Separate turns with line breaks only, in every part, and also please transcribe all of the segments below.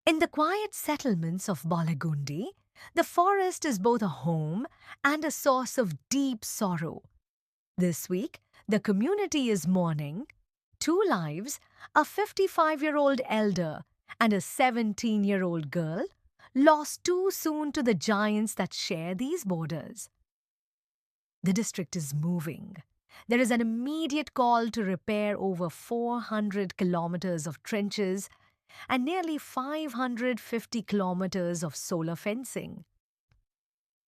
In the quiet settlements of Balagundi, the forest is both a home and a source of deep sorrow. This week, the community is mourning two lives, a 55-year-old elder and a 17-year-old girl, lost too soon to the giants that share these borders. The district is moving. There is an immediate call to repair over 400 kilometers of trenches and nearly 550 kilometers of solar fencing.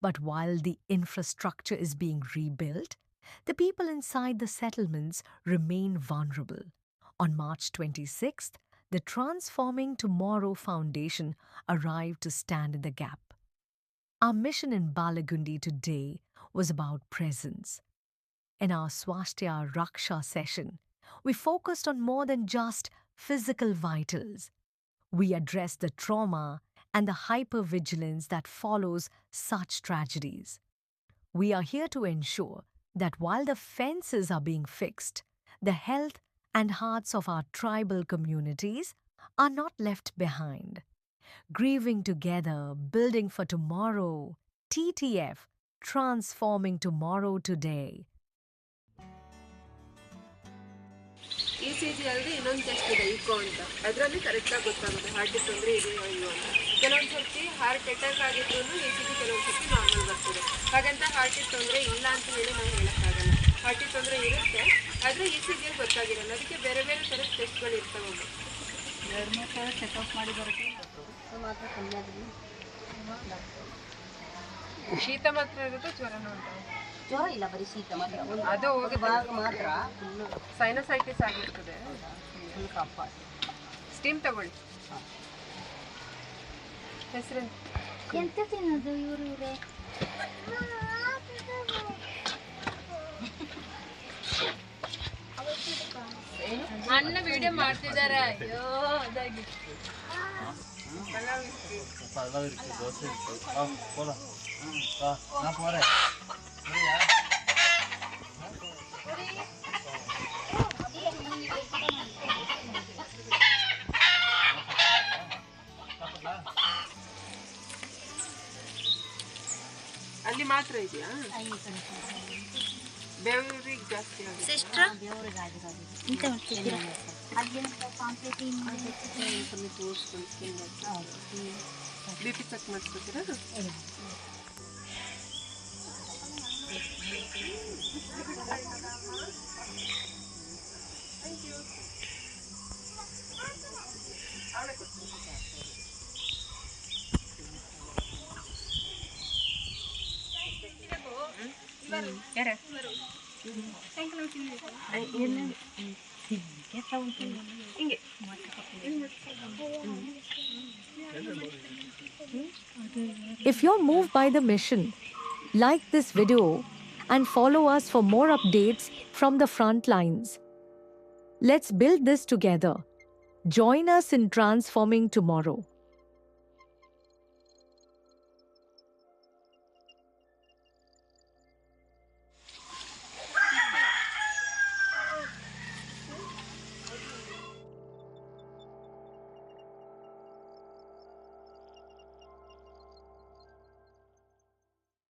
But while the infrastructure is being rebuilt, the people inside the settlements remain vulnerable. On March 26th, the Transforming Tomorrow Foundation arrived to stand in the gap. Our mission in Balagundi today was about presence. In our Swasthya Raksha session, we focused on more than just physical vitals. We addressed the trauma and the hypervigilance that follows such tragedies. We are here to ensure that while the fences are being fixed, the health and hearts of our tribal communities are not left behind. Grieving together, building for tomorrow. TTF, transforming tomorrow today.
ECG ಅಲ್ಲದೆ ಇನ್ನೊಂದು test ಇದೆ eco ಅಂತ. ಅದರಲ್ಲಿ ಕರೆಕ್ಟಾಗಿ ಗೊತ್ತಾಗುತ್ತೆ ಹಾರ್ಟಿಗೆ ತೊಂದರೆ ಇದೆಯೋ ಇಲ್ವೋ ಅಂತ. ಕೆಲವೊಂದು ಸರ್ತಿ ಹಾರ್ಟ್ ಅಟ್ಯಾಕ್ ಆಗಿದ್ರು ECG ಕೆಲವೊಂದು ಸರ್ತಿ ನಾರ್ಮಲ್ ಬರ್ತದೆ. ಹಾಗಂತ ಹಾರ್ಟಿಗೆ ತೊಂದರೆ ಇಲ್ಲ ಅಂತ ಹೇಳಿ ನಾವು ಹೇಳೋಕ್ಕಾಗಲ್ಲ. ಹಾರ್ಟಿಗೆ ತೊಂದರೆ ಇರುತ್ತೆ, ಆದರೆ ECG ಗೊತ್ತಾಗಿರಲ್ಲ. ಅದಕ್ಕೆ ಬೇರೆ ಬೇರೆ ಥರದ ಟೆಸ್ಟ್ಗಳು ಇರ್ತವೆ.
2-3 ಸಲ ಚೆಕಪ್ ಮಾಡಿ ಬರುತ್ತೆ ಮಾತ್ರ ಕಮ್ಮಿ ಆದ್ರೂ
ಶೀತ ಮಾತ್ರ ಇರುತ್ತೆ, ಜ್ವರನೂ ಉಂಟು.
ಜ್ವರ ಇಲ್ಲ, ಬರೀ ಶೀತ ಮಾತ್ರ.
ಅದು ಹೋಗಿ
ಮಾತ್ರ
ಸೈನಸೈಟಿಸ್ ಆಗಿರ್ತದೆ.
ಫುಲ್ ಕಫ.
ಸ್ಟೀಮ್ ತಗೊಳ್ಳಿ. ಹೆಸರು
ಎಂತ ತಿನ್ನೋದು ಇವರೇ?
ಅಣ್ಣ ವಿಡಿಯೋ ಮಾಡ್ತಿದ್ದಾರೆ. ಅಯ್ಯೋ ಅದಾಗಿತ್ತು. ಅಲ್ಲಿ ಮಾತ್ರ ಇದೆಯಾ? ಬೆವರಿಗೆ ಜಾಸ್ತಿ ಆಗುತ್ತೆ.
ಸಿಸ್ಟರ್
ದೇವರಿಗೆ ಆಗಿದೆ.
ಎಂತ ಮಾಡ್ತಿದ್ದೀರಾ? ಅಲ್ಲಿ ಕಾಂಪ್ಲೀಟ್
ತೋರಿಸ್ಕೊಂಡು
BP ಚೆಕ್ ಮಾಡಿಸ್ಕೊತೀರಾ?
If you're moved by the mission, like this video and follow us for more updates from the front lines. Let's build this together. Join us in transforming tomorrow.